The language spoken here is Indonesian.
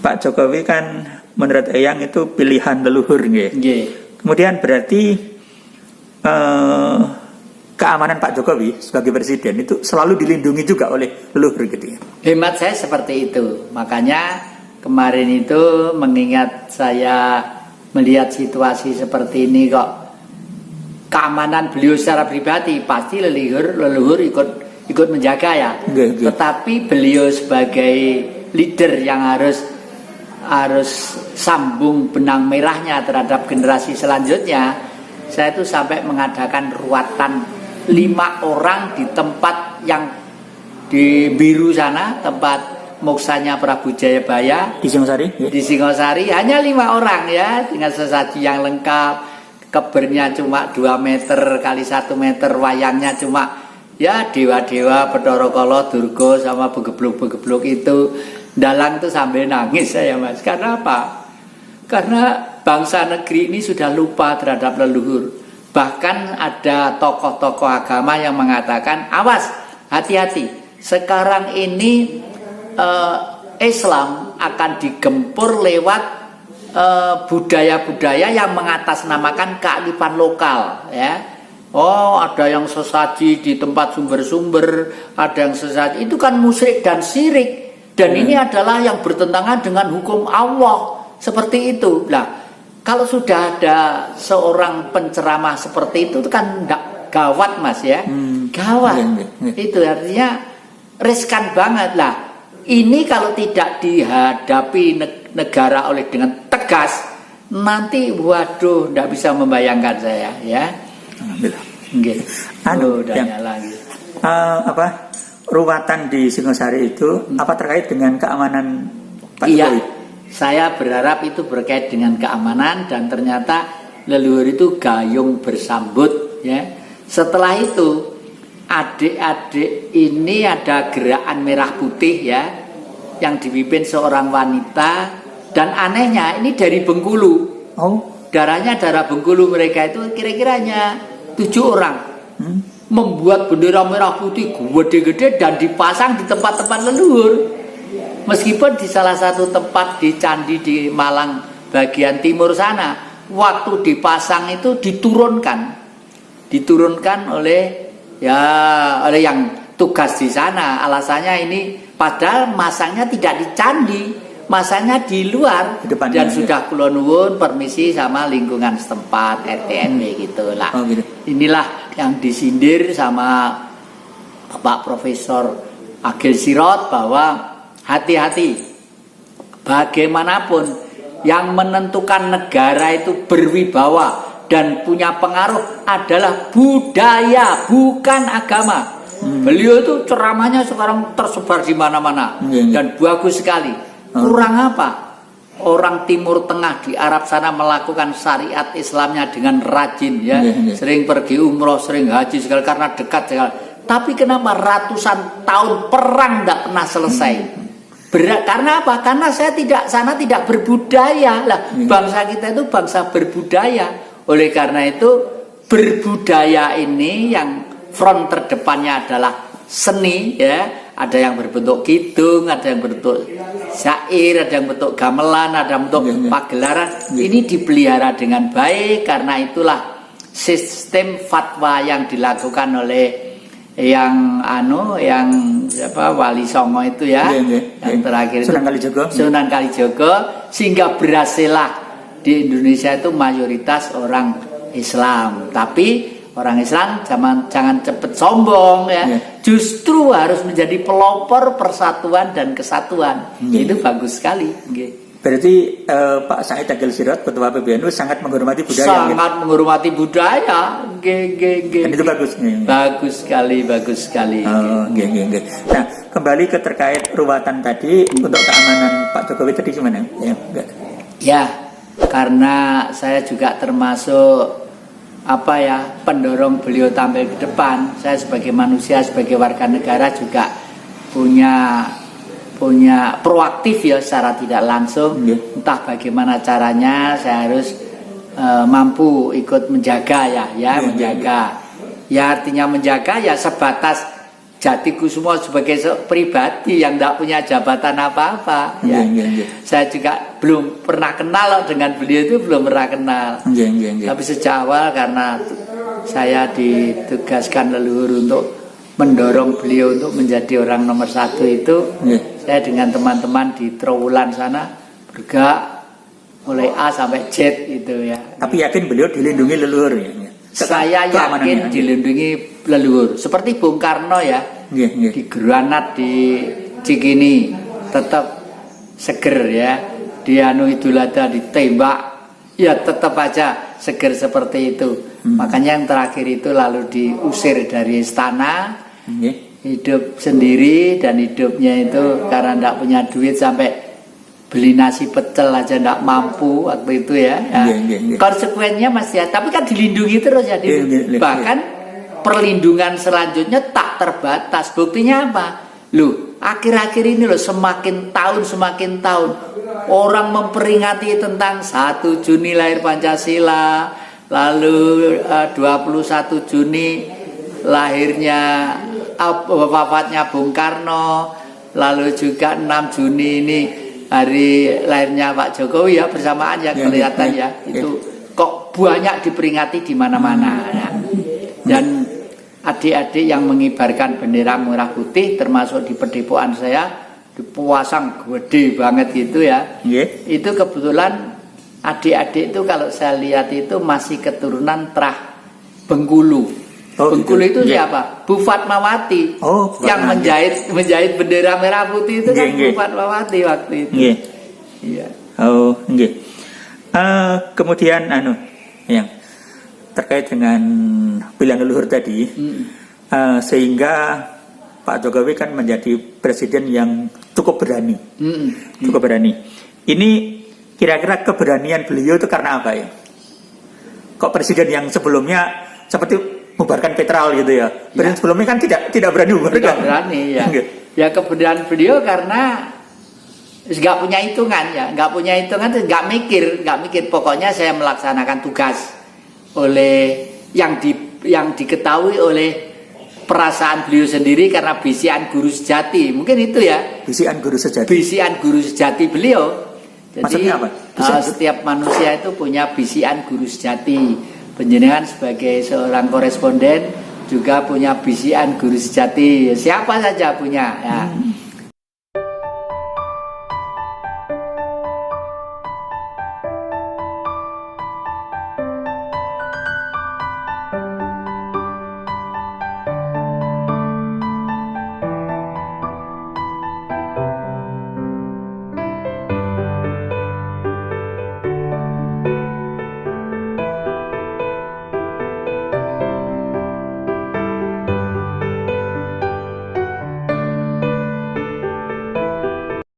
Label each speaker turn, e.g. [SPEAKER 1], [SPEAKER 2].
[SPEAKER 1] Pak Jokowi kan menurut Eyang itu pilihan leluhur nggih. Kemudian berarti keamanan Pak Jokowi sebagai presiden itu selalu dilindungi juga oleh leluhur gitu ya.
[SPEAKER 2] Hemat saya seperti itu. Makanya kemarin itu mengingat saya melihat situasi seperti ini kok keamanan beliau secara pribadi pasti leluhur ikut menjaga ya. Tetapi beliau sebagai leader yang harus sambung benang merahnya terhadap generasi selanjutnya, saya itu sampai mengadakan ruatan 5 orang di tempat yang di Biru sana, tempat moksanya Prabu Jayabaya
[SPEAKER 1] di Singosari.
[SPEAKER 2] Di Singosari hanya 5 orang ya, dengan sesaji yang lengkap, kebernya cuma 2 meter kali 1 meter, wayangnya cuma ya dewa-dewa Bathara Kala, Durga sama begebluk-begebluk itu. Dalang itu sambil nangis saya Mas. Karena apa? Karena bangsa negeri ini sudah lupa terhadap leluhur. Bahkan ada tokoh-tokoh agama yang mengatakan, awas, hati-hati. Sekarang ini Islam akan digempur lewat budaya-budaya yang mengatasnamakan kearifan lokal ya. Oh, ada yang sesaji di tempat sumber-sumber, ada yang sesaji. Itu kan musyrik dan syirik. Dan ini adalah yang bertentangan dengan hukum Allah. Seperti itu. Nah, kalau sudah ada seorang penceramah seperti itu kan enggak gawat Mas ya. Gawat. Itu artinya riskan banget lah. Ini kalau tidak dihadapi negara oleh dengan tegas, nanti waduh enggak bisa membayangkan saya ya.
[SPEAKER 1] Alhamdulillah.
[SPEAKER 2] Nggih.
[SPEAKER 1] Lagi. Ruatan di Singosari itu apa terkait dengan keamanan Pak Jokowi?
[SPEAKER 2] Saya berharap itu berkait dengan keamanan dan ternyata leluhur itu gayung bersambut ya. Setelah itu adik-adik ini ada gerakan merah putih ya, yang dipimpin seorang wanita dan anehnya ini dari Bengkulu. Darah Bengkulu, mereka itu kira-kiranya 7 orang. Membuat bendera merah putih gede-gede dan dipasang di tempat-tempat leluhur. Meskipun di salah satu tempat di Candi di Malang bagian timur sana, waktu dipasang itu diturunkan oleh yang tugas di sana. Alasannya ini padahal masangnya tidak di candi, masangnya di luar dan sudah kula nuwun permisi sama lingkungan setempat RT RW gitulah. Gitu. Inilah yang disindir sama Bapak Profesor Agil Sirot bahwa hati-hati, bagaimanapun yang menentukan negara itu berwibawa dan punya pengaruh adalah budaya, bukan agama. Beliau itu ceramahnya sekarang tersebar di mana-mana dan bagus sekali. Kurang apa? Orang Timur Tengah di Arab sana melakukan syariat Islamnya dengan rajin ya. Sering pergi umroh, sering haji segala karena dekat segala. Tapi kenapa ratusan tahun perang tidak pernah selesai? Karena apa? Karena saya sana tidak berbudaya lah. Bangsa kita itu bangsa berbudaya. Oleh karena itu berbudaya ini yang front terdepannya adalah seni ya. Ada yang berbentuk kidung, ada yang berbentuk syair, ada yang bentuk gamelan, ada yang bentuk pagelaran. Ini dipelihara dengan baik karena itulah sistem fatwa yang dilakukan oleh yang Wali Songo itu ya, yang terakhir Sunan Kalijogo, sehingga berhasillah di Indonesia itu mayoritas orang Islam. Tapi orang Islam jangan cepet sombong ya. Justru harus menjadi pelopor persatuan dan kesatuan. Itu bagus sekali.
[SPEAKER 1] Berarti Pak Said Agil Sirot, Ketua PBNU sangat menghormati budaya.
[SPEAKER 2] Sangat menghormati budaya.
[SPEAKER 1] Dan itu bagus.
[SPEAKER 2] Bagus sekali.
[SPEAKER 1] Nah, kembali ke terkait ruatan tadi untuk keamanan Pak Jokowi tadi gimana?
[SPEAKER 2] Ya, karena saya juga termasuk pendorong beliau tampil ke depan. Saya sebagai manusia, sebagai warga negara juga punya proaktif ya secara tidak langsung. Entah bagaimana caranya saya harus mampu ikut menjaga menjaga. Ya artinya menjaga ya sebatas Jatikusumo sebagai pribadi yang tidak punya jabatan apa-apa. Ya. Saya juga belum pernah kenal dengan beliau itu, belum pernah kenal. Tapi sejak awal karena saya ditugaskan leluhur untuk mendorong beliau untuk menjadi orang nomor 1 itu, saya dengan teman-teman di Trowulan sana bergerak mulai A sampai Z itu ya.
[SPEAKER 1] Tapi yakin beliau dilindungi leluhur ya?
[SPEAKER 2] Saya yakin dilindungi leluhur. Seperti Bung Karno ya, di Granat di Cikini tetap seger ya. Di Idul Adha ditembak, ya tetap aja seger seperti itu. Makanya yang terakhir itu lalu diusir dari istana, hidup sendiri, dan hidupnya itu karena tidak punya duit sampai beli nasi pecel aja nggak mampu waktu itu ya. Konsekuensinya masih ya, tapi kan dilindungi terus ya. Bahkan perlindungan selanjutnya tak terbatas. Buktinya apa? Loh, akhir-akhir ini loh semakin tahun orang memperingati tentang 1 Juni lahir Pancasila, lalu 21 Juni lahirnya wafatnya Bung Karno, lalu juga 6 Juni ini hari lahirnya Pak Jokowi ya, bersamaan ya kelihatan ya. Itu kok banyak diperingati di mana-mana ya. Dan adik-adik yang mengibarkan bendera merah putih termasuk di pedepokan saya dipasang gede banget gitu ya. Itu kebetulan adik-adik itu kalau saya lihat itu masih keturunan Trah Bengkulu. Bengkulu itu siapa? Bu Fatmawati. Yang menjahit bendera merah putih itu kan Bu Fatmawati waktu itu. Iya.
[SPEAKER 1] Kemudian yang terkait dengan pilihan leluhur tadi, sehingga Pak Jokowi kan menjadi presiden yang cukup berani. Cukup berani. Ini kira-kira keberanian beliau itu karena apa ya? Kok presiden yang sebelumnya seperti membubarkan petrol gitu ya. Presiden sebelumnya kan tidak berani membubarkan.
[SPEAKER 2] Tidak berani ya. Ya keberanian beliau karena nggak punya hitungan ya, nggak mikir. Pokoknya saya melaksanakan tugas oleh yang diketahui oleh perasaan beliau sendiri karena bisian guru sejati. Mungkin itu ya. Bisian guru sejati beliau. Jadi
[SPEAKER 1] maksudnya apa?
[SPEAKER 2] Setiap manusia itu punya bisian guru sejati. Panjenengan sebagai seorang koresponden juga punya bisian guru sejati. Siapa saja punya ya.